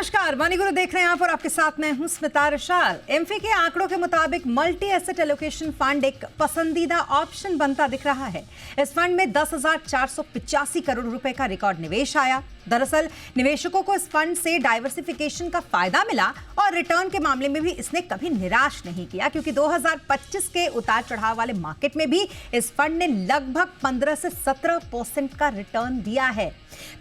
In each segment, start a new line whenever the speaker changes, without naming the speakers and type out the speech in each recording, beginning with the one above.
नमस्कार, मनी गुरु देख रहे हैं आप और आपके साथ मैं हूं स्मिता रशाल। एमफी के आंकड़ों के मुताबिक मल्टी एसेट एलोकेशन फंड एक पसंदीदा ऑप्शन बनता दिख रहा है। इस फंड में 10,485 करोड़ रुपए का रिकॉर्ड निवेश आया। दरअसल निवेशकों को इस फंड से डाइवर्सिफिकेशन का फायदा मिला और रिटर्न के मामले में भी इसने कभी निराश नहीं किया, क्योंकि 2025 के उतार चढ़ाव वाले मार्केट में भी इस फंड ने लगभग 15 से 17% का रिटर्न दिया है।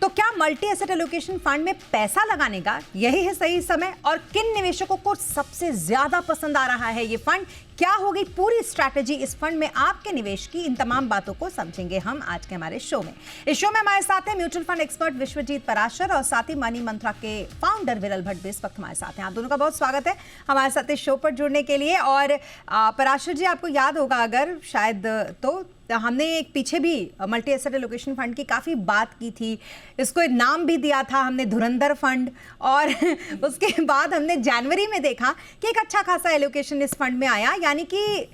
तो क्या मल्टी एसेट एलोकेशन फंड में पैसा लगाने का यही है सही समय, और किन निवेशकों को सबसे ज्यादा पसंद आ रहा है ये फंड? क्या होगी पूरी स्ट्रैटेजी इस फंड में आपके निवेश की? इन तमाम बातों को समझेंगे हम आज के हमारे शो में। इस शो में हमारे साथ हैं mutual fund expert Vishwajeet Parashar और साथ ही मनी मंत्रा के फाउंडर विरल भट्ट भी इस वक्त हमारे साथ हैं। आप दोनों का बहुत स्वागत है हमारे साथ इस शो पर जुड़ने के लिए। और पराशर जी, आपको याद होगा अगर शायद तो हमने एक पीछे भी मल्टी एसेट एलोकेशन फंड की काफ़ी बात की थी, इसको एक नाम भी दिया था हमने धुरंधर फंड, और उसके बाद हमने जनवरी में देखा कि एक अच्छा खासा एलोकेशन इस फंड में आया। यानी कि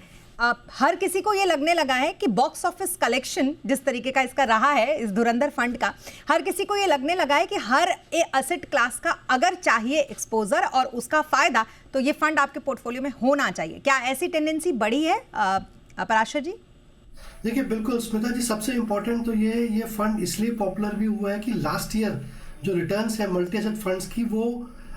हर किसी को ये लगने लगा है कि बॉक्स ऑफिस कलेक्शन जिस तरीके का इसका रहा है इस धुरंधर फंड का, हर किसी को ये लगने लगा है कि हर एसेट क्लास का अगर चाहिए एक्सपोजर और उसका फायदा, तो ये फंड आपके पोर्टफोलियो में होना चाहिए। क्या ऐसी टेंडेंसी बढ़ी है पराशर जी?
देखिए बिल्कुल स्मिता जी, सबसे इम्पोर्टेंट तो ये फंड इसलिए पॉपुलर भी हुआ है कि लास्ट ईयर जो रिटर्न्स है मल्टी एसेट फंड्स की वो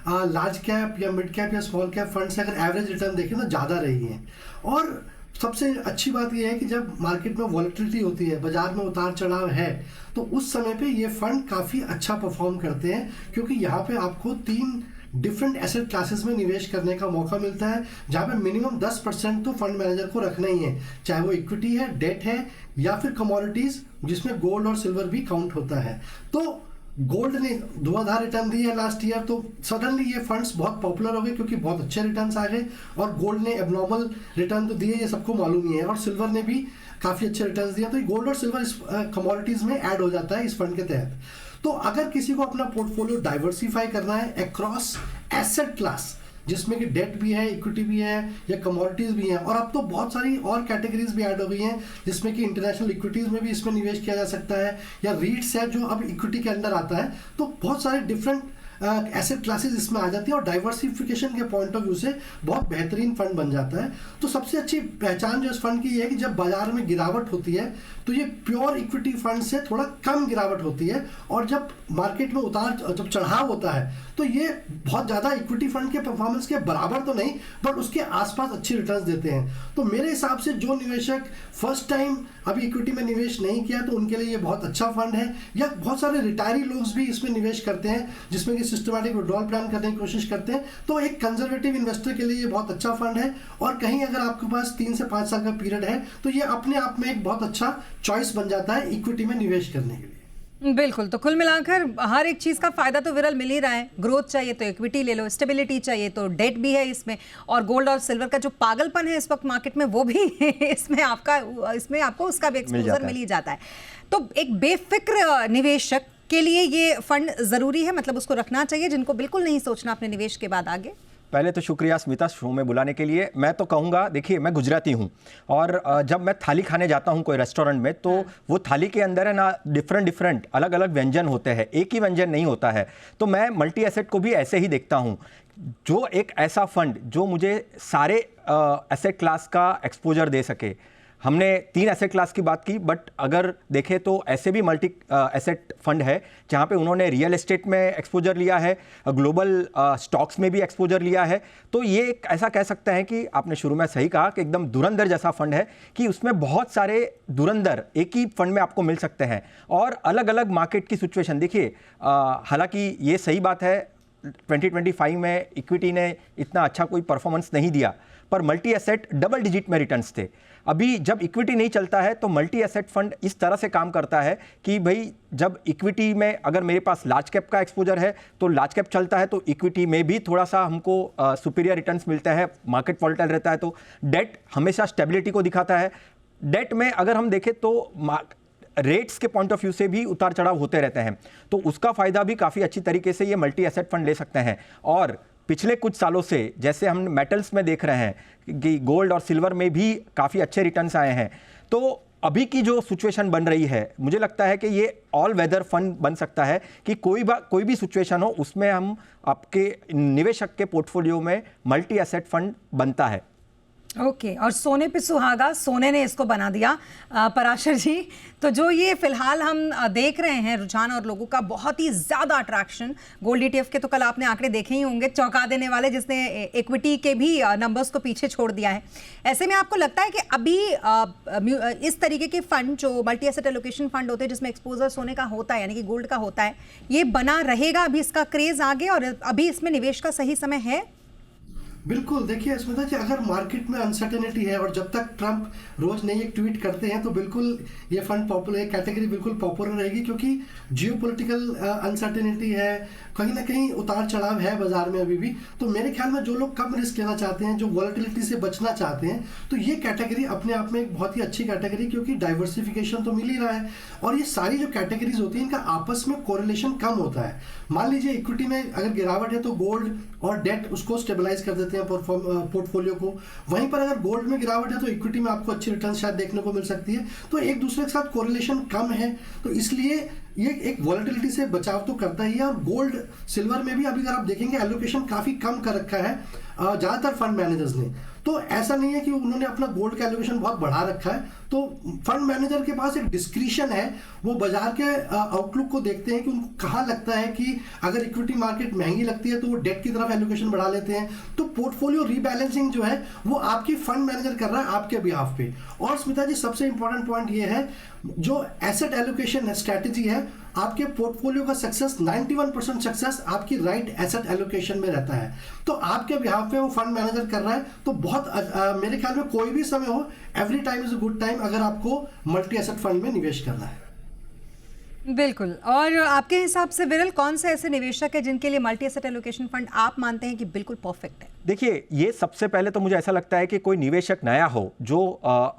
लार्ज कैप या मिड कैप या स्मॉल कैप फंड से अगर एवरेज रिटर्न देखें तो ज़्यादा रही है। और सबसे अच्छी बात यह है कि जब मार्केट में वॉलेटिलिटी होती है, बाजार में उतार चढ़ाव है, तो उस समय पे ये फंड काफ़ी अच्छा परफॉर्म करते हैं, क्योंकि यहाँ पे आपको 3 डिफरेंट एसेट क्लासेस में निवेश करने का मौका मिलता है, जहाँ पे मिनिमम 10% तो फंड मैनेजर को रखना ही है, चाहे वो इक्विटी है, डेट है या फिर कमोडिटीज जिसमें गोल्ड और सिल्वर भी काउंट होता है। तो गोल्ड ने धुआंधार रिटर्न दी है लास्ट ईयर, तो सडनली ये फंड्स बहुत पॉपुलर हो गए क्योंकि बहुत अच्छे रिटर्न्स आ गए, और गोल्ड ने एबनॉर्मल रिटर्न तो दिए, ये सबको मालूम ही है, और सिल्वर ने भी काफ़ी अच्छे रिटर्न्स दिए। तो ये गोल्ड और सिल्वर इस कमोडिटीज में ऐड हो जाता है इस फंड के तहत। तो अगर किसी को अपना पोर्टफोलियो डाइवर्सिफाई करना है अक्रॉस एसेट क्लास, जिसमें कि डेट भी है, इक्विटी भी है या कमोडिटीज भी हैं, और अब तो बहुत सारी और कैटेगरीज भी ऐड हो गई हैं, जिसमें कि इंटरनेशनल इक्विटीज में भी इसमें निवेश किया जा सकता है, या रीट्स है जो अब इक्विटी के अंदर आता है। तो बहुत सारे डिफरेंट एसेट क्लासेस इसमें आ जाती है, और डाइवर्सिफिकेशन के पॉइंट ऑफ व्यू से बहुत बेहतरीन फंड बन जाता है। तो सबसे अच्छी पहचान जो इस फंड की ये है कि जब बाजार में गिरावट होती है तो ये प्योर इक्विटी फंड से थोड़ा कम गिरावट होती है, और जब मार्केट में जब चढ़ाव होता है तो ये बहुत ज़्यादा इक्विटी फंड के परफॉर्मेंस के बराबर तो नहीं, बट उसके आसपास अच्छी रिटर्न्स देते हैं। तो मेरे हिसाब से जो निवेशक फर्स्ट टाइम अभी इक्विटी में निवेश नहीं किया तो उनके लिए ये बहुत अच्छा फंड है, या बहुत सारे रिटायरी लोग भी इसमें निवेश करते हैं जिसमें कि सिस्टमैटिक विड्रॉल प्लान करने की कोशिश करते हैं, तो एक कंजर्वेटिव इन्वेस्टर के लिए ये बहुत अच्छा फंड है। और कहीं अगर आपके पास 3 से 5 साल का पीरियड है तो ये अपने आप में एक बहुत अच्छा चॉइस बन जाता है इक्विटी में निवेश करने के लिए।
बिल्कुल। तो कुल मिलाकर हर एक चीज़ का फायदा तो विरल मिल ही रहा है। ग्रोथ चाहिए तो इक्विटी ले लो, स्टेबिलिटी चाहिए तो डेट भी है इसमें, और गोल्ड और सिल्वर का जो पागलपन है इस वक्त मार्केट में वो भी इसमें आपको उसका भी एक्सपोजर मिल ही जाता है। तो एक बेफिक्र निवेशक के लिए ये फंड ज़रूरी है, मतलब उसको रखना चाहिए, जिनको बिल्कुल नहीं सोचना अपने निवेश के बाद आगे।
पहले तो शुक्रिया स्मिता शो में बुलाने के लिए। मैं तो कहूँगा, देखिए मैं गुजराती हूँ, और जब मैं थाली खाने जाता हूँ कोई रेस्टोरेंट में, तो वो थाली के अंदर है ना डिफरेंट अलग अलग व्यंजन होते हैं, एक ही व्यंजन नहीं होता है। तो मैं मल्टी एसेट को भी ऐसे ही देखता हूँ, जो एक ऐसा फंड जो मुझे सारे एसेट क्लास का एक्सपोजर दे सके। हमने 3 एसेट क्लास की बात की, बट अगर देखें तो ऐसे भी मल्टी एसेट फंड है जहाँ पे उन्होंने रियल एस्टेट में एक्सपोजर लिया है, ग्लोबल स्टॉक्स में भी एक्सपोजर लिया है। तो ये एक ऐसा कह सकते हैं कि आपने शुरू में सही कहा कि एकदम धुरंधर जैसा फंड है, कि उसमें बहुत सारे धुरंधर एक ही फंड में आपको मिल सकते हैं, और अलग अलग मार्केट की सिचुएशन देखिए। हालांकि ये सही बात है 2025 में इक्विटी ने इतना अच्छा कोई परफॉर्मेंस नहीं दिया, पर मल्टी एसेट डबल डिजिट में रिटर्न्स थे। अभी जब इक्विटी नहीं चलता है तो मल्टी एसेट फंड इस तरह से काम करता है कि भाई जब इक्विटी में अगर मेरे पास लार्ज कैप का एक्सपोजर है तो लार्ज कैप चलता है, तो इक्विटी में भी थोड़ा सा हमको सुपीरियर रिटर्न्स मिलते हैं, मार्केट वोलेटाइल रहता है। तो डेट हमेशा स्टेबिलिटी को दिखाता है। डेट में अगर हम देखें तो रेट्स के पॉइंट ऑफ व्यू से भी उतार चढ़ाव होते रहते हैं, तो उसका फायदा भी काफ़ी अच्छी तरीके से ये मल्टी एसेट फंड ले सकते हैं। और पिछले कुछ सालों से जैसे हम मेटल्स में देख रहे हैं कि गोल्ड और सिल्वर में भी काफ़ी अच्छे रिटर्न्स आए हैं, तो अभी की जो सिचुएशन बन रही है, मुझे लगता है कि ये ऑल वेदर फंड बन सकता है कि कोई भी सिचुएशन हो उसमें हम आपके निवेशक के पोर्टफोलियो में मल्टी एसेट फंड बनता है।
ओके और सोने पे सुहागा, सोने ने इसको बना दिया। पराशर जी, तो जो ये फिलहाल हम देख रहे हैं रुझान और लोगों का बहुत ही ज़्यादा अट्रैक्शन, गोल्ड ETF के तो कल आपने आंकड़े देखे ही होंगे, चौंका देने वाले, जिसने इक्विटी के भी नंबर्स को पीछे छोड़ दिया है। ऐसे में आपको लगता है कि अभी इस तरीके के फंड जो मल्टी एसेट एलोकेशन फंड होते हैं जिसमें एक्सपोजर सोने का होता है यानी कि गोल्ड का होता है, ये बना रहेगा अभी इसका क्रेज आगे, और अभी इसमें निवेश का सही समय है?
बिल्कुल, देखिए स्मिता जी, अगर मार्केट में अनसर्टेनिटी है और जब तक ट्रंप रोज नई एक ट्वीट करते हैं तो बिल्कुल ये फंड पॉपुलर, कैटेगरी बिल्कुल पॉपुलर रहेगी, क्योंकि जियोपॉलिटिकल अनसर्टेनिटी है, कहीं ना कहीं उतार चढ़ाव है बाजार में अभी भी। तो मेरे ख्याल में जो लोग कम रिस्क लेना चाहते हैं, जो वॉलेटिलिटी से बचना चाहते हैं, तो ये कैटेगरी अपने आप में एक बहुत ही अच्छी कैटेगरी, क्योंकि डाइवर्सिफिकेशन तो मिल ही रहा है और ये सारी जो कैटेगरीज होती हैं इनका आपस में कोरिलेशन कम होता है। मान लीजिए इक्विटी में अगर गिरावट है तो गोल्ड और डेट उसको स्टेबलाइज कर देते हैं पोर्टफोलियो को, वहीं पर अगर गोल्ड में गिरावट है तो इक्विटी में आपको अच्छी रिटर्न शायद देखने को मिल सकती है। तो एक दूसरे के साथ कोरिलेशन कम है, तो इसलिए ये एक वॉलेटिलिटी से बचाव तो करता ही है। और गोल्ड सिल्वर में भी अभी अगर आप देखेंगे एलोकेशन काफी कम कर रखा है ज्यादातर फंड मैनेजर्स ने। तो ऐसा नहीं है कि उन्होंने अपना गोल्ड का एलोकेशन बहुत बढ़ा रखा है, तो फंड मैनेजर के पास एक डिस्क्रिशन है, वो बाजार के आउटलुक को देखते हैं कि उनको कहाँ लगता है कि अगर इक्विटी मार्केट महंगी लगती है तो वो डेट की तरफ एलोकेशन बढ़ा लेते हैं। तो पोर्टफोलियो रीबैलेंसिंग जो है वो आपकी फंड मैनेजर कर रहा है आपके बिहाफ पे। और स्मिता जी, सबसे इंपॉर्टेंट पॉइंट ये है, जो एसेट एलोकेशन स्ट्रैटेजी है, आपके पोर्टफोलियो का सक्सेस 91% सक्सेस आपकी राइट एसेट एलोकेशन में रहता है। तो आपके बिहाफ पे वो फंड मैनेजर कर रहा है, तो बहुत मेरे ख्याल में कोई भी समय हो, every time is a good time अगर आपको मल्टी एसेट फंड में निवेश करना है।
बिल्कुल। और आपके हिसाब से विरल, कौन से ऐसे निवेशक है जिनके लिए मल्टी एसेट एलोकेशन फंड आप मानते हैं कि बिल्कुल परफेक्ट है?
देखिए, ये सबसे पहले तो मुझे ऐसा लगता है कि कोई निवेशक नया हो जो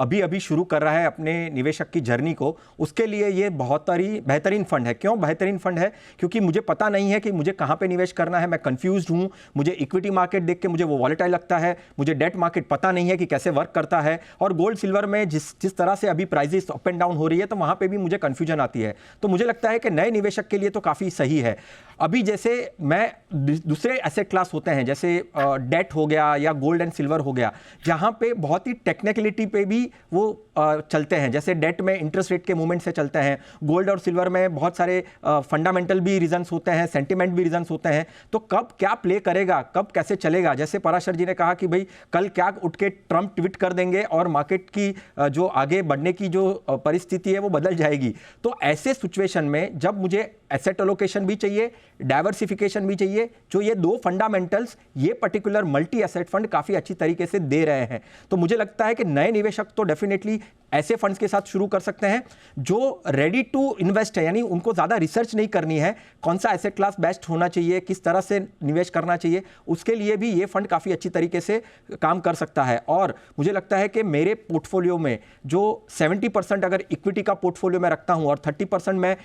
अभी अभी शुरू कर रहा है अपने निवेशक की जर्नी को, उसके लिए ये बहुत ही बेहतरीन फंड है। क्यों बेहतरीन फंड है? क्योंकि मुझे पता नहीं है कि मुझे कहाँ पे निवेश करना है, मैं कंफ्यूज्ड हूँ, मुझे इक्विटी मार्केट देख के मुझे वो वॉलेटाइल लगता है, मुझे डेट मार्केट पता नहीं है कि कैसे वर्क करता है, और गोल्ड सिल्वर में जिस तरह से अभी प्राइजेस अप एंड डाउन हो रही है, तो वहाँ पर भी मुझे कन्फ्यूजन आती है। तो मुझे लगता है कि नए निवेशक के लिए तो काफ़ी सही है। अभी जैसे मैं दूसरे एसेट क्लास होते हैं, जैसे डेट हो गया या गोल्ड एंड सिल्वर हो गया, जहां पे बहुत ही टेक्निकलिटी पे भी वो चलते हैं। जैसे डेट में इंटरेस्ट रेट के मूवमेंट से चलते हैं, गोल्ड और सिल्वर में बहुत सारे फंडामेंटल भी रीजंस होते हैं, सेंटिमेंट भी रीजंस होते हैं। तो कब क्या प्ले करेगा, कब कैसे चलेगा, जैसे पराशर जी ने कहा कि भाई कल क्या उठ के ट्रंप ट्वीट कर देंगे और मार्केट की जो आगे बढ़ने की जो परिस्थिति है वो बदल जाएगी। तो ऐसे सिचुएशन में जब मुझे एसेट एलोकेशन भी चाहिए, डाइवर्सिफिकेशन भी चाहिए, जो ये दो फंडामेंटल्स ये पर्टिकुलर मल्टी एसेट फंड काफी अच्छी तरीके से दे रहे हैं, तो मुझे लगता है कि नए निवेशक तो डेफिनेटली ऐसे फंड्स के साथ शुरू कर सकते हैं जो रेडी टू इन्वेस्ट है, यानी उनको ज़्यादा रिसर्च नहीं करनी है, कौन सा एसेट क्लास बेस्ट होना चाहिए, किस तरह से निवेश करना चाहिए, उसके लिए भी ये फंड काफ़ी अच्छी तरीके से काम कर सकता है। और मुझे लगता है कि मेरे पोर्टफोलियो में जो 70% अगर इक्विटी का पोर्टफोलियो में रखता हूं और 30% मैं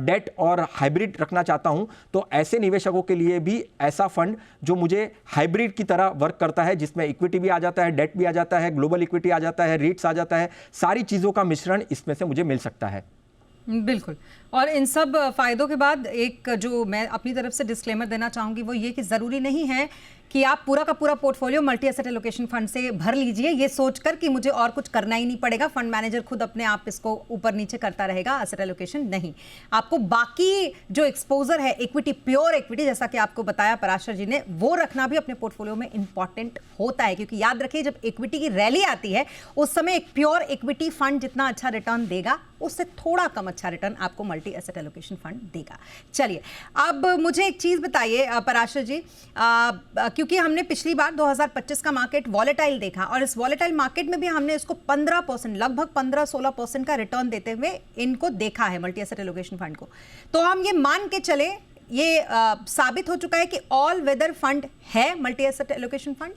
डेट और हाइब्रिड रखना चाहता हूं, तो ऐसे निवेशकों के लिए भी ऐसा फंड जो मुझे हाइब्रिड की तरह वर्क करता है, जिसमें इक्विटी भी आ जाता है, डेट भी आ जाता है, ग्लोबल इक्विटी आ जाता है, रीट्स आ जाता है, सारी चीजों का मिश्रण इसमें से मुझे मिल सकता है।
बिल्कुल। और इन सब फायदों के बाद एक जो मैं अपनी तरफ से डिस्क्लेमर देना चाहूंगी वो ये कि ज़रूरी नहीं है कि आप पूरा का पूरा portfolio multi asset allocation fund से भर लीजिए ये सोचकर कि मुझे और कुछ करना ही नहीं पड़ेगा, फंड मैनेजर खुद अपने आप इसको ऊपर नीचे करता रहेगा एसेट एलोकेशन। नहीं, आपको बाकी जो एक्सपोजर है इक्विटी, प्योर इक्विटी, जैसा कि आपको बताया पराशर जी ने, वो रखना भी अपने पोर्टफोलियो में इंपॉर्टेंट होता है। क्योंकि याद रखिए, जब इक्विटी की रैली आती है उस समय एक प्योर इक्विटी फंड जितना अच्छा रिटर्न देगा उससे थोड़ा कम अच्छा रिटर्न आपको मल्टी एसेट एलोकेशन फंड देगा। चलिए, अब मुझे एक चीज बताइए पराशर जी, क्योंकि हमने पिछली बार 2025 का मार्केट वॉलेटाइल देखा और इस वॉलेटाइल मार्केट में भी हमने इसको 15%, लगभग 15-16% का रिटर्न देते हुए इनको देखा है मल्टी एसेट एलोकेशन फंड को। तो हम ये मान के चले, ये साबित हो चुका है कि ऑल वेदर फंड है मल्टी एसेट एलोकेशन फंड?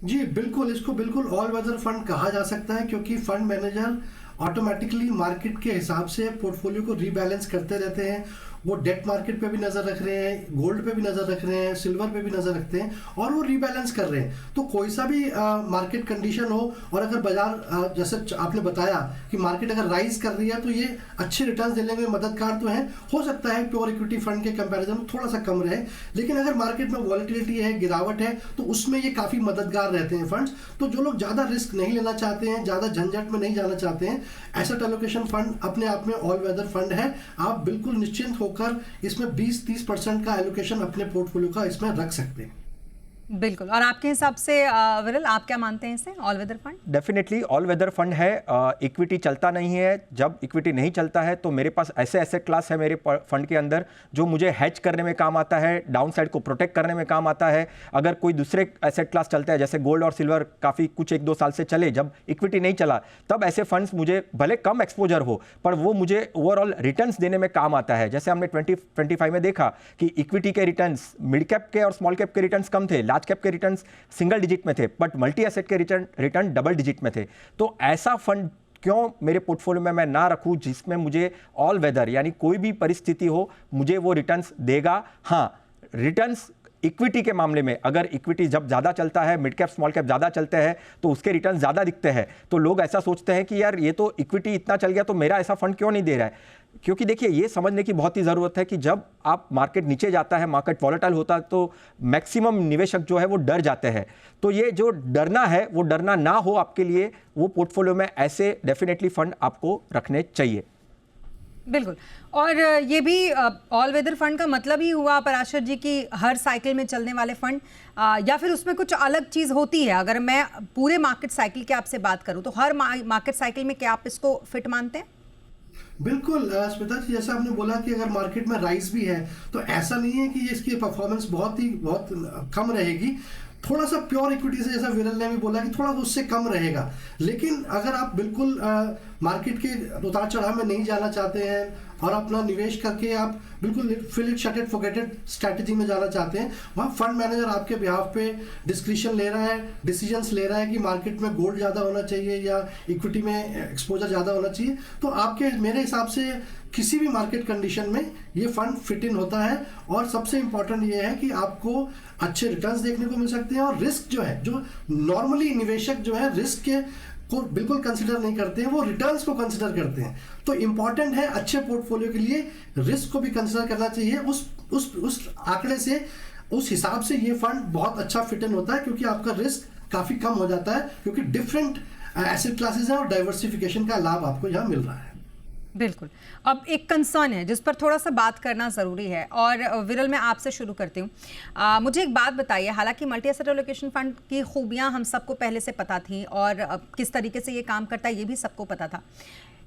जी बिल्कुल, इसको बिल्कुल ऑल वेदर फंड कहा जा सकता है, क्योंकि फंड मैनेजर ऑटोमेटिकली मार्केट के हिसाब से पोर्टफोलियो को रीबैलेंस करते रहते हैं। वो डेट मार्केट पे भी नजर रख रहे हैं, गोल्ड पे भी नजर रख रहे हैं, सिल्वर पे भी नजर रखते हैं और वो रीबैलेंस कर रहे हैं। तो कोई सा भी मार्केट कंडीशन हो और अगर बाजार जैसे आपने बताया कि मार्केट अगर राइज कर रही है तो ये अच्छे रिटर्न्स देने में मददगार तो है। हो सकता है प्योर इक्विटी फंड के कंपैरिजन में थोड़ा सा कम रहे, लेकिन अगर मार्केट में वॉलेटिलिटी है, गिरावट है, तो उसमें ये काफी मददगार रहते हैं फंड्स। तो जो लोग ज्यादा रिस्क नहीं लेना चाहते हैं, ज्यादा झंझट में नहीं जाना चाहते हैं, एसेट एलोकेशन फंड अपने आप में ऑल वेदर फंड है। आप बिल्कुल निश्चिंत होकर इसमें 20-30% का एलोकेशन अपने पोर्टफोलियो का इसमें रख सकते हैं।
बिल्कुल। और आपके हिसाब से विरल, आप क्या मानते हैं इसे, all weather fund?
Definitely all weather fund है। इक्विटी चलता नहीं है, जब इक्विटी नहीं चलता है तो मेरे पास ऐसे एसेट क्लास है मेरे फंड के अंदर जो मुझे हेज करने में काम आता है, डाउन साइड को प्रोटेक्ट करने में काम आता है। अगर कोई दूसरे एसेट क्लास चलता है जैसे गोल्ड और सिल्वर काफ़ी कुछ 1-2 साल से चले, जब इक्विटी नहीं चला तब ऐसे फंड्स मुझे भले कम एक्सपोजर हो पर वो मुझे ओवरऑल रिटर्न्स देने में काम आता है। जैसे हमने 2025 में देखा कि इक्विटी के रिटर्न्स मिड कैप के और स्मॉल कैप के रिटर्न्स कम थे, लार्ज कैप के रिटर्न्स सिंगल डिजिट में थे, बट मल्टी एसेट के रिटर्न डबल डिजिट में थे। तो ऐसा फंड क्यों मेरे पोर्टफोलियो में मैं ना रखूं जिसमें मुझे ऑल वेदर यानी कोई भी परिस्थिति हो मुझे वो रिटर्न्स देगा। हाँ, रिटर्न्स इक्विटी के मामले में अगर इक्विटी जब ज़्यादा चलता है, मिड कैप स्मॉल कैप ज़्यादा चलते हैं तो उसके रिटर्न ज़्यादा दिखते हैं, तो लोग ऐसा सोचते हैं कि यार ये तो इक्विटी इतना चल गया तो मेरा ऐसा फंड क्यों नहीं दे रहा है। क्योंकि देखिए ये समझने की बहुत ही ज़रूरत है कि जब आप मार्केट नीचे जाता है, मार्केट वॉलेटाइल होता है तो मैक्सिमम निवेशक जो है वो डर जाते हैं। तो ये जो डरना है वो डरना ना हो आपके लिए, वो पोर्टफोलियो में ऐसे डेफिनेटली फंड आपको रखने चाहिए।
बिल्कुल। और ये भी ऑल वेदर फंड का मतलब ही हुआ पराशर जी की हर साइकिल में चलने वाले फंड, या फिर उसमें कुछ अलग चीज़ होती है? अगर मैं पूरे मार्केट साइकिल की आपसे बात करूं तो हर मार्केट साइकिल में क्या आप इसको फिट मानते हैं?
बिल्कुल स्मिता जी, जैसा आपने बोला कि अगर मार्केट में राइज भी है तो ऐसा नहीं है कि इसकी परफॉर्मेंस बहुत कम रहेगी। थोड़ा सा प्योर इक्विटी से, जैसा विरल ने भी बोला कि थोड़ा उससे कम रहेगा, लेकिन अगर आप बिल्कुल मार्केट के उतार चढ़ाव में नहीं जाना चाहते हैं और अपना निवेश करके आप बिल्कुल fill it shut it forget it strategy में जाना चाहते हैं, वहाँ फंड मैनेजर आपके बिहाफ पे डिस्क्रिशन ले रहा है, डिसीजंस ले रहा है कि मार्केट में गोल्ड ज़्यादा होना चाहिए या इक्विटी में एक्सपोजर ज़्यादा होना चाहिए, तो आपके मेरे हिसाब से किसी भी मार्केट कंडीशन में ये फंड फिट इन होता है। और सबसे इंपॉर्टेंट ये है कि आपको अच्छे रिटर्न्स देखने को मिल सकते हैं और रिस्क जो है, जो नॉर्मली निवेशक जो है रिस्क के को बिल्कुल कंसिडर नहीं करते हैं, वो रिटर्न्स को कंसिडर करते हैं। तो इंपॉर्टेंट है अच्छे पोर्टफोलियो के लिए रिस्क को भी कंसिडर करना चाहिए। उस आंकड़े से, उस हिसाब से ये फंड बहुत अच्छा फिट इन होता है क्योंकि आपका रिस्क काफी कम हो जाता है क्योंकि डिफरेंट एसेट क्लासेस हैं और डाइवर्सिफिकेशन का लाभ आपको यहाँ मिल रहा है।
बिल्कुल। अब एक कंसर्न है जिस पर थोड़ा सा बात करना ज़रूरी है, और विरल मैं आपसे शुरू करती हूँ। मुझे एक बात बताइए, हालांकि मल्टी एसेट एलोकेशन फंड की खूबियाँ हम सबको पहले से पता थी और किस तरीके से ये काम करता है ये भी सबको पता था,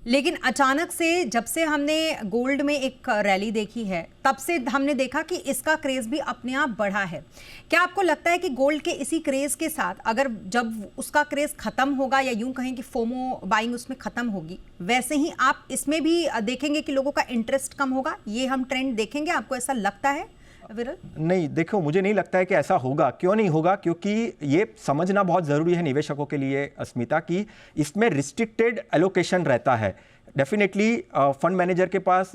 लेकिन अचानक से जब से हमने गोल्ड में एक रैली देखी है तब से हमने देखा कि इसका क्रेज़ भी अपने आप बढ़ा है। क्या आपको लगता है कि गोल्ड के इसी क्रेज़ के साथ अगर जब उसका क्रेज़ ख़त्म होगा, या यूं कहें कि फोमो बाइंग उसमें ख़त्म होगी, वैसे ही आप इसमें भी देखेंगे कि लोगों का इंटरेस्ट कम होगा? ये हम ट्रेंड देखेंगे, आपको ऐसा लगता है विरल?
नहीं, देखो मुझे नहीं लगता है कि ऐसा होगा। क्यों नहीं होगा? क्योंकि ये समझना बहुत ज़रूरी है निवेशकों के लिए अस्मिता, कि इसमें रिस्ट्रिक्टेड एलोकेशन रहता है। डेफिनेटली फंड मैनेजर के पास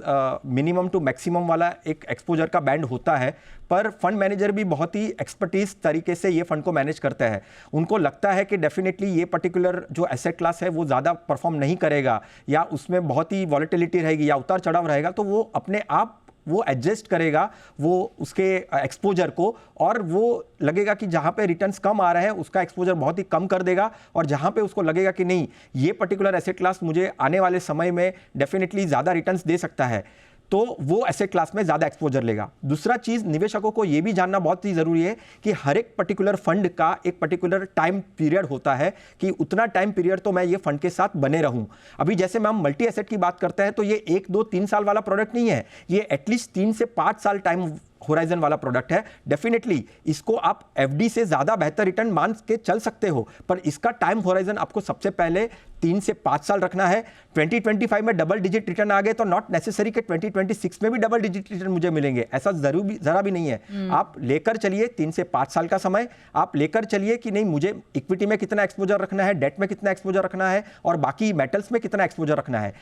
मिनिमम टू मैक्सिमम वाला एक एक्सपोजर का बैंड होता है, पर फंड मैनेजर भी बहुत ही एक्सपर्टीज तरीके से ये फंड को मैनेज करता है। उनको लगता है कि डेफिनेटली ये पर्टिकुलर जो एसेट क्लास है वो ज़्यादा परफॉर्म नहीं करेगा या उसमें बहुत ही वॉलेटिलिटी रहेगी या उतार चढ़ाव रहेगा, तो वो अपने आप वो एडजस्ट करेगा वो उसके एक्सपोजर को, और वो लगेगा कि जहाँ पे रिटर्न्स कम आ रहे हैं उसका एक्सपोजर बहुत ही कम कर देगा, और जहाँ पे उसको लगेगा कि नहीं ये पर्टिकुलर एसेट क्लास मुझे आने वाले समय में डेफिनेटली ज़्यादा रिटर्न्स दे सकता है, तो वो एसेट क्लास में ज़्यादा एक्सपोजर लेगा। दूसरा चीज़ निवेशकों को ये भी जानना बहुत ही ज़रूरी है कि हर एक पर्टिकुलर फंड का एक पर्टिकुलर टाइम पीरियड होता है कि उतना टाइम पीरियड तो मैं ये फंड के साथ बने रहूं। अभी जैसे मैं हम मल्टी एसेट की बात करते हैं तो ये 1, 2, 3 साल वाला प्रोडक्ट नहीं है, ये एटलीस्ट 3 से 5 साल टाइम होराइजन वाला प्रोडक्ट है। डेफिनेटली इसको आप एफडी से ज़्यादा बेहतर रिटर्न मान के चल सकते हो, पर इसका टाइम होराइजन आपको सबसे पहले 3 से 5 साल रखना है। 2025 में डबल डिजिट रिटर्न आ गए तो नॉट नेसेसरी कि 2026 में भी डबल डिजिट रिटर्न मुझे मिलेंगे, ऐसा ज़रा भी नहीं है। आप लेकर चलिए 3 से 5 साल का समय, आप लेकर चलिए कि नहीं मुझे इक्विटी में कितना एक्सपोजर रखना है, डेट में कितना एक्सपोजर रखना है और बाकी मेटल्स में कितना एक्सपोजर रखना है।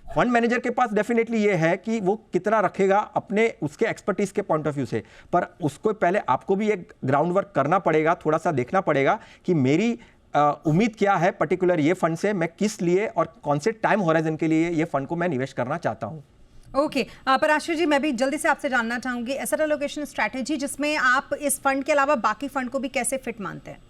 फंड मैनेजर के पास डेफिनेटली ये है कि वो कितना रखेगा अपने उसके एक्सपर्टीज के पॉइंट ऑफ व्यू से, पर उसको पहले आपको भी एक ग्राउंड वर्क करना पड़ेगा, थोड़ा सा देखना पड़ेगा कि मेरी उम्मीद क्या है पर्टिकुलर ये फंड से, मैं किस लिए और कौन से टाइम होराइजन के लिए ये फंड को मैं निवेश करना चाहता हूं।
ओके पराशर जी, मैं भी जल्दी से आपसे जानना चाहूंगी एसेट एलोकेशन स्ट्रैटेजी जिसमें आप इस फंड के अलावा बाकी फंड को भी कैसे फिट मानते हैं?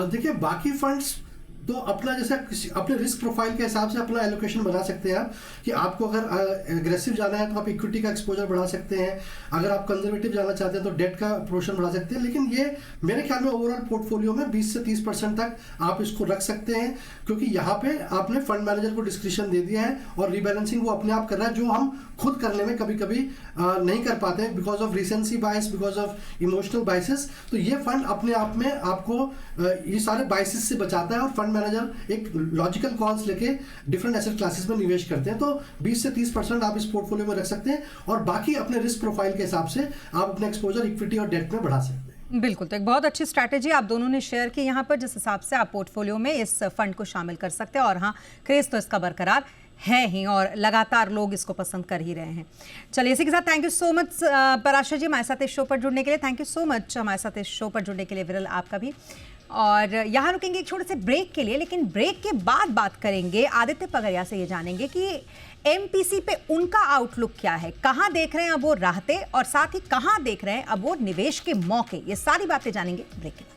देखिए, बाकी फंड्स तो अपना जैसे अपने रिस्क प्रोफाइल के हिसाब से अपना एलोकेशन बना सकते हैं आप, कि आपको अगर एग्रेसिव जाना है तो आप इक्विटी का एक्सपोजर बढ़ा सकते हैं, अगर आप कंजर्वेटिव जाना चाहते हैं तो डेट का पोर्शन बढ़ा सकते हैं। लेकिन ये मेरे ख्याल में ओवरऑल पोर्टफोलियो में 20 से 30% तक आप इसको रख सकते हैं, क्योंकि यहाँ पे आपने फंड मैनेजर को डिस्क्रिप्शन दे दिया है और रीबैलेंसिंग वो अपने आप कर रहा है, जो हम खुद करने में कभी कभी नहीं कर पाते हैं because of recency bias, because of emotional biases. तो ये फंड अपने आप में आपको ये सारे बायसेस से बचाता है और फंड मैनेजर एक लॉजिकल कॉल्स लेके डिफरेंट एसेट क्लासेस में निवेश करते हैं। तो 20 से 30% आप इस पोर्टफोलियो में रख सकते हैं और बाकी अपने रिस्क प्रोफाइल के हिसाब से आप अपने एक्सपोजर इक्विटी और डेट में बढ़ा सकते हैं।
बिल्कुल, तो एक बहुत अच्छी स्ट्रैटेजी आप दोनों ने शेयर की यहाँ पर, जिस हिसाब से आप पोर्टफोलियो में इस फंड को शामिल कर सकते हैं। और हाँ, क्रेज तो इसका बरकरार है ही और लगातार लोग इसको पसंद कर ही रहे हैं। चलिए, इसी के साथ thank you so much Parashar ji हमारे साथ इस शो पर जुड़ने के लिए। थैंक यू सो मच हमारे साथ इस शो पर जुड़ने के लिए विरल, आपका भी। और यहाँ रुकेंगे एक छोटे से ब्रेक के लिए, लेकिन ब्रेक के बाद बात करेंगे आदित्य पगरिया से, ये जानेंगे कि एमपीसी पे उनका आउटलुक क्या है, कहाँ देख रहे हैं अब वो राहते और साथ ही कहाँ देख रहे हैं अब वो निवेश के मौके। ये सारी बातें जानेंगे ब्रेक के बाद।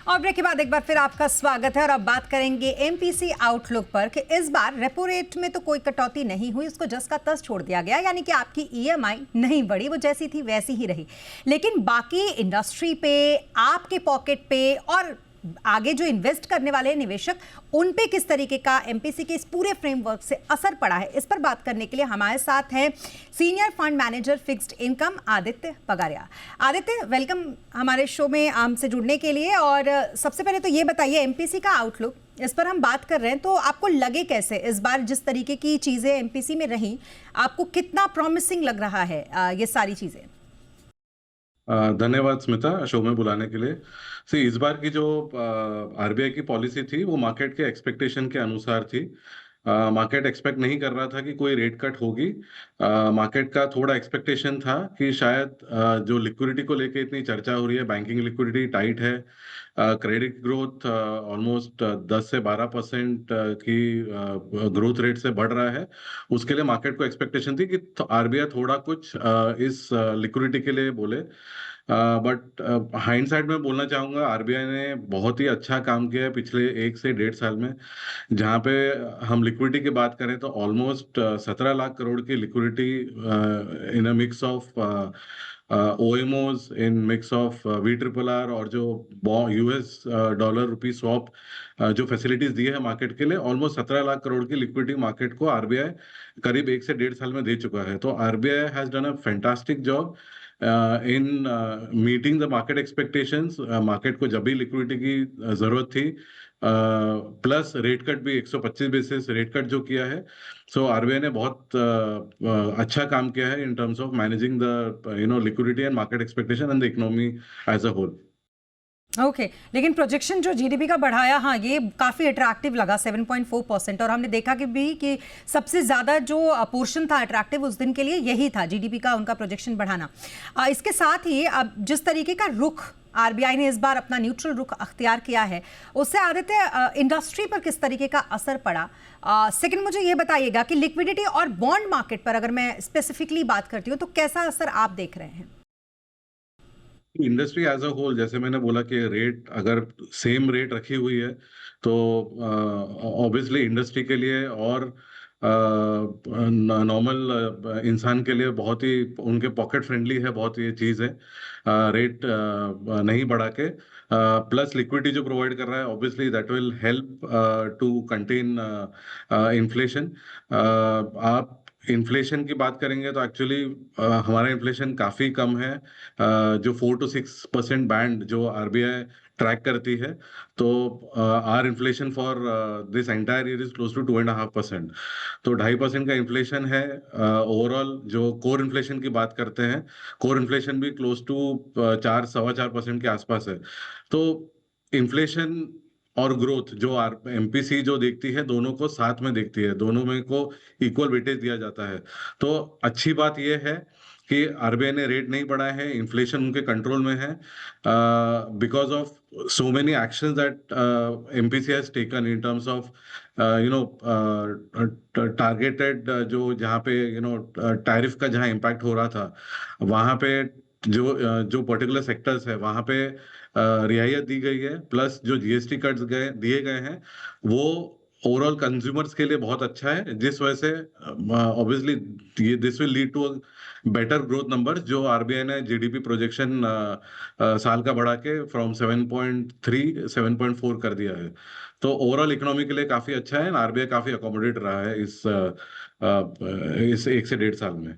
और ब्रेक के बाद एक बार फिर आपका स्वागत है और अब बात करेंगे एमपीसी आउटलुक पर कि इस बार रेपो रेट में तो कोई कटौती नहीं हुई, उसको जस का तस छोड़ दिया गया, यानी कि आपकी ईएमआई नहीं बढ़ी, वो जैसी थी वैसी ही रही। लेकिन बाकी इंडस्ट्री पे, आपके पॉकेट पे और आगे जो इन्वेस्ट करने वाले निवेशक, उन पे किस तरीके का एमपीसी के इस पूरे फ्रेमवर्क से असर पड़ा है, इस पर बात करने के लिए हमारे साथ हैं senior fund manager fixed income Aditya Pagaria. Aditya, welcome हमारे शो में हमसे जुड़ने के लिए। और सबसे पहले तो ये बताइए, एमपीसी का आउटलुक इस पर हम बात कर रहे हैं, तो आपको लगे कैसे इस बार जिस तरीके की चीज़ें एमपीसी में रही, आपको कितना प्रॉमिसिंग लग रहा है ये सारी चीज़ें?
धन्यवाद स्मिता, शो में बुलाने के लिए। इस बार की जो आरबीआई की पॉलिसी थी वो मार्केट के एक्सपेक्टेशन के अनुसार थी। मार्केट एक्सपेक्ट नहीं कर रहा था कि कोई रेट कट होगी। मार्केट का थोड़ा एक्सपेक्टेशन था कि शायद जो लिक्विडिटी को लेके इतनी चर्चा हो रही है, बैंकिंग लिक्विडिटी टाइट है, क्रेडिट ग्रोथ ऑलमोस्ट 10 से 12% की ग्रोथ रेट से बढ़ रहा है, उसके लिए मार्केट को एक्सपेक्टेशन थी कि आरबीआई थोड़ा कुछ इस लिक्विडिटी के लिए बोले। बट हाइंडसाइड में बोलना चाहूंगा, आरबीआई ने बहुत ही अच्छा काम किया है पिछले 1 से 1.5 साल में। जहाँ पे हम लिक्विडिटी की बात करें तो ऑलमोस्ट 17 लाख करोड़ की liquidity in a mix of OMOs, in mix of V triple R और जो यूएस डॉलर रुपी स्वैप जो फैसिलिटीज दी है मार्केट के लिए, ऑलमोस्ट 17 लाख करोड़ की लिक्विडिटी मार्केट को आरबीआई करीब 1 से 1.5 साल में दे चुका है। तो RBI has done a fantastic job in meeting the market expectations. Market को जब भी लिक्विडिटी की जरूरत थी, प्लस रेट कट भी 125 बेसिस रेट कट जो किया है, सो आरबीआई ने बहुत अच्छा काम किया है in terms of managing the liquidity and market expectation and the economy as a whole.
Okay, लेकिन प्रोजेक्शन जो जीडीपी का बढ़ाया, हाँ ये काफ़ी अट्रैक्टिव लगा 7.4%। और हमने देखा कि सबसे ज़्यादा जो पोर्शन था अट्रैक्टिव उस दिन के लिए यही था, जीडीपी का उनका प्रोजेक्शन बढ़ाना। इसके साथ ही अब जिस तरीके का रुख आरबीआई ने इस बार अपना न्यूट्रल रुख अख्तियार किया है, उससे आदित्य इंडस्ट्री पर किस तरीके का असर पड़ा? सेकंड, मुझे ये बताइएगा कि लिक्विडिटी और बॉन्ड मार्केट पर अगर मैं स्पेसिफिकली बात करती हूँ तो कैसा असर आप देख रहे हैं?
इंडस्ट्री एज अ होल, जैसे मैंने बोला कि रेट अगर सेम रेट रखी हुई है तो ऑब्वियसली इंडस्ट्री के लिए और नॉर्मल इंसान के लिए बहुत ही उनके पॉकेट फ्रेंडली है, बहुत ये चीज़ है। रेट नहीं बढ़ा के प्लस लिक्विडिटी जो प्रोवाइड कर रहा है, obviously that will help to contain inflation. आप इन्फ्लेशन की बात करेंगे तो एक्चुअली हमारा इन्फ्लेशन काफ़ी कम है, जो 4 to 6% बैंड जो आरबीआई ट्रैक करती है। तो our inflation for this entire year is close to 2.5%। तो 2.5% का इन्फ्लेशन है। ओवरऑल जो कोर इन्फ्लेशन की बात करते हैं, कोर इन्फ्लेशन भी क्लोज टू 4, 4.25% के आसपास है। तो इन्फ्लेशन और ग्रोथ जो एमपीसी जो देखती है, दोनों को साथ में देखती है, दोनों में को इक्वल वेटेज दिया जाता है। तो अच्छी बात यह है कि आरबीआई ने रेट नहीं बढ़ाए हैं, इन्फ्लेशन उनके कंट्रोल में है, because of so many actions that MPC has taken in terms of you know targeted, जो जहाँ पे टैरिफ का जहाँ इम्पैक्ट हो रहा था, वहाँ पे जो पर्टिकुलर सेक्टर्स है वहाँ पे रियायत दी गई है, प्लस जो जीएसटी कट्स दिए गए हैं वो ओवरऑल कंज्यूमर्स के लिए बहुत अच्छा है, जिस वजह से ऑब्वियसली ये this will lead to better growth number. जो आरबीआई ने जीडीपी प्रोजेक्शन साल का बढ़ा के फ्रॉम 7.3 7.4 कर दिया है, तो ओवरऑल इकोनॉमी के लिए काफी अच्छा है। आरबीआई काफी अकोमोडेट रहा है इस 1 से 1.5 साल में।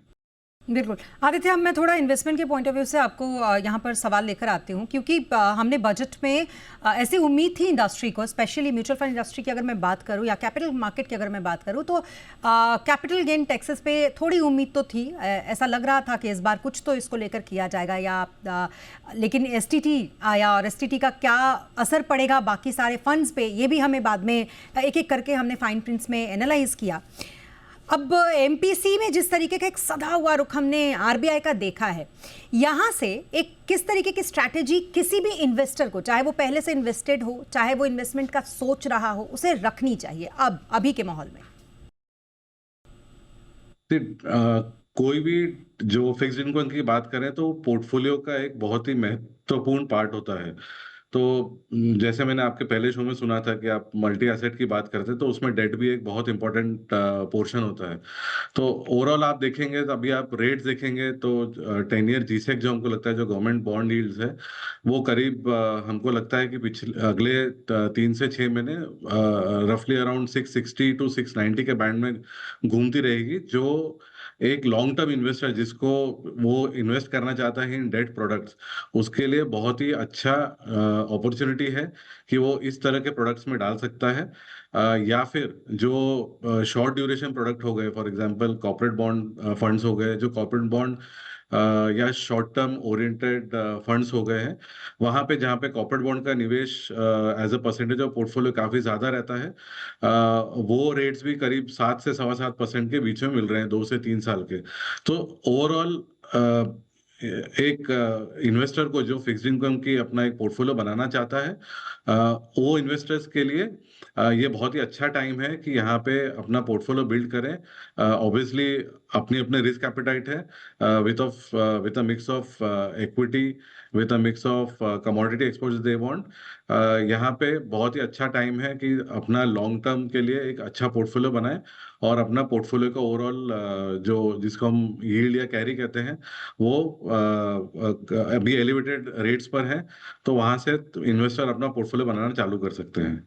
बिल्कुल आदित्य, अब मैं थोड़ा इन्वेस्टमेंट के पॉइंट ऑफ व्यू से आपको यहाँ पर सवाल लेकर आती हूँ, क्योंकि हमने बजट में ऐसी उम्मीद थी इंडस्ट्री को, स्पेशली म्यूचुअल फंड इंडस्ट्री की अगर मैं बात करूँ या कैपिटल मार्केट की अगर मैं बात करूँ, तो कैपिटल गेन टैक्सेस पे थोड़ी उम्मीद तो थी। ऐसा लग रहा था कि इस बार कुछ तो इसको लेकर किया जाएगा, या लेकिन एसटीटी आया और एसटीटी का क्या असर पड़ेगा बाकी सारे फंड्स पे, ये भी हमें बाद में एक एक करके हमने फाइन प्रिंट्स में एनालाइज किया। अब एमपीसी में जिस तरीके का एक सधा हुआ रुख हमने आरबीआई का देखा है, यहाँ से एक किस तरीके की स्ट्रैटेजी किसी भी इन्वेस्टर को, चाहे वो पहले से इन्वेस्टेड हो, चाहे वो इन्वेस्टमेंट का सोच रहा हो, उसे रखनी चाहिए अभी के माहौल में?
कोई भी जो फिक्स्ड इनकम की बात करें तो पोर्टफोलियो का एक बहुत ही महत्वपूर्ण पार्ट होता है। तो जैसे मैंने आपके पहले शो में सुना था कि आप मल्टी एसेट की बात करते हैं, तो उसमें डेट भी एक बहुत इंपॉर्टेंट पोर्शन होता है। तो ओवरऑल आप देखेंगे तो अभी आप रेट्स देखेंगे तो 10 ईयर जीसेक जो हमको लगता है जो गवर्नमेंट बॉन्ड यील्ड्स है, वो करीब हमको लगता है कि पिछले अगले 3 से 6 महीने रफली अराउंड 660 टू 690 के बैंड में घूमती रहेगी। जो एक लॉन्ग टर्म इन्वेस्टर जिसको वो इन्वेस्ट करना चाहता है इन डेट प्रोडक्ट्स, उसके लिए बहुत ही अच्छा अपॉर्चुनिटी है कि वो इस तरह के प्रोडक्ट्स में डाल सकता है। या फिर जो शॉर्ट ड्यूरेशन प्रोडक्ट हो गए, for example corporate bond funds हो गए, जो कॉर्पोरेट बॉन्ड या शॉर्ट टर्म ओरिएंटेड फंड्स हो गए हैं, वहां पे जहाँ पे कॉर्पोरेट बॉन्ड का निवेश as a percentage of portfolio काफी ज्यादा रहता है, वो रेट्स भी करीब 7 से 7.25% के बीच में मिल रहे हैं 2 से 3 साल के। तो ओवरऑल एक इन्वेस्टर को जो फिक्स्ड इनकम की अपना एक पोर्टफोलियो बनाना चाहता है, वो इन्वेस्टर्स के लिए ये बहुत ही अच्छा टाइम है कि यहाँ पे अपना पोर्टफोलियो बिल्ड करें। ऑब्वियसली अपनी अपने रिस्क एपेटाइट है, with a mix of equity, with a mix of commodity exposure they want. यहाँ पे बहुत ही अच्छा टाइम है कि अपना लॉन्ग टर्म के लिए एक अच्छा पोर्टफोलियो बनाएं और अपना पोर्टफोलियो का ओवरऑल जो जिसको हम यील्ड या कैरी कहते हैं, वो अभी एलिवेटेड रेट्स पर है, तो वहां से इन्वेस्टर अपना पोर्टफोलियो बनाना चालू कर सकते हैं।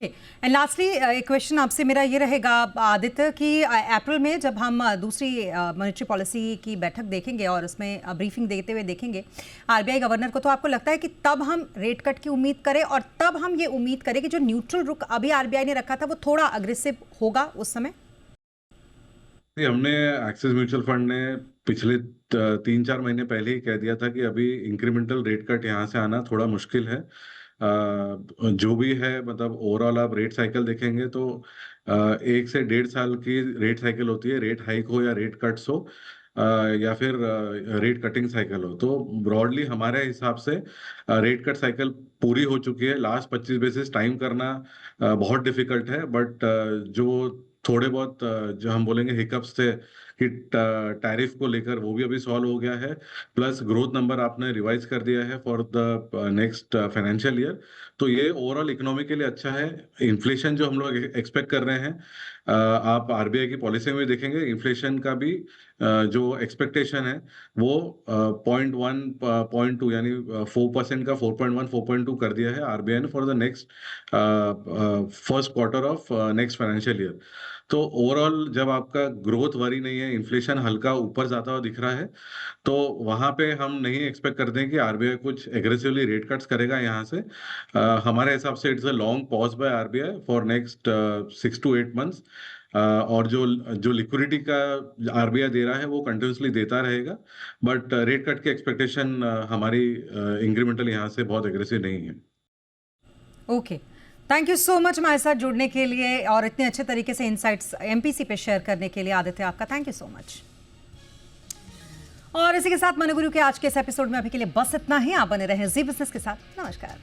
एंड लास्टली एक क्वेश्चन आपसे मेरा ये रहेगा आदित्य, कि अप्रैल में जब हम दूसरी मॉनेटरी पॉलिसी की बैठक देखेंगे और उसमें ब्रीफिंग देते हुए देखेंगे आरबीआई गवर्नर को, तो आपको लगता है कि तब हम रेट कट की उम्मीद करें और तब हम ये उम्मीद करें कि जो न्यूट्रल रुख अभी आरबीआई ने रखा था वो थोड़ा अग्रेसिव होगा उस समय?
हमने एक्सिस म्यूचुअल फंड ने पिछले 3-4 महीने पहले ही कह दिया था कि अभी इंक्रीमेंटल रेट कट यहाँ से आना थोड़ा मुश्किल है। जो भी है, मतलब ओवरऑल आप रेट साइकिल देखेंगे तो 1 से 1.5 साल की रेट साइकिल होती है, रेट हाइक हो या रेट कट्स हो, या फिर रेट कटिंग साइकिल हो। तो ब्रॉडली हमारे हिसाब से रेट कट साइकिल पूरी हो चुकी है। लास्ट 25 बेसिस टाइम करना बहुत डिफिकल्ट है, बट जो थोड़े बहुत जो हम बोलेंगे हिकअप्स थे कि टैरिफ को लेकर, वो भी अभी सॉल्व हो गया है। प्लस ग्रोथ नंबर आपने रिवाइज कर दिया है for the next financial year, तो ये ओवरऑल इकोनॉमी के लिए अच्छा है। इन्फ्लेशन जो हम लोग एक्सपेक्ट कर रहे हैं, आप आरबीआई की पॉलिसी में देखेंगे इन्फ्लेशन का भी जो एक्सपेक्टेशन है वो 0.1 0.2 यानी 4% का 4.1 4.2 कर दिया है आरबीआई ने for the next first quarter of next financial year. तो ओवरऑल जब आपका ग्रोथ वरी नहीं है, इन्फ्लेशन हल्का ऊपर जाता हुआ दिख रहा है, तो वहां पे हम नहीं एक्सपेक्ट करते हैं कि आरबीआई कुछ एग्रेसिवली रेट कट्स करेगा यहाँ से। हमारे हिसाब से it's a long pause by RBI for next 6 to 8 months। और जो जो लिक्विडिटी का आरबीआई दे रहा है वो कंटिन्यूसली देता रहेगा, बट रेट कट की एक्सपेक्टेशन हमारी इंक्रीमेंटल यहाँ से बहुत एग्रेसिव नहीं है।
Okay, thank you so much हमारे साथ जुड़ने के लिए और इतने अच्छे तरीके से इनसाइट्स एमपीसी पे शेयर करने के लिए आदित्य, आपका थैंक यू सो मच। और इसी के साथ मनुगुरु के आज के इस एपिसोड में अभी के लिए बस इतना ही। आप बने रहें जी बिजनेस के साथ। नमस्कार।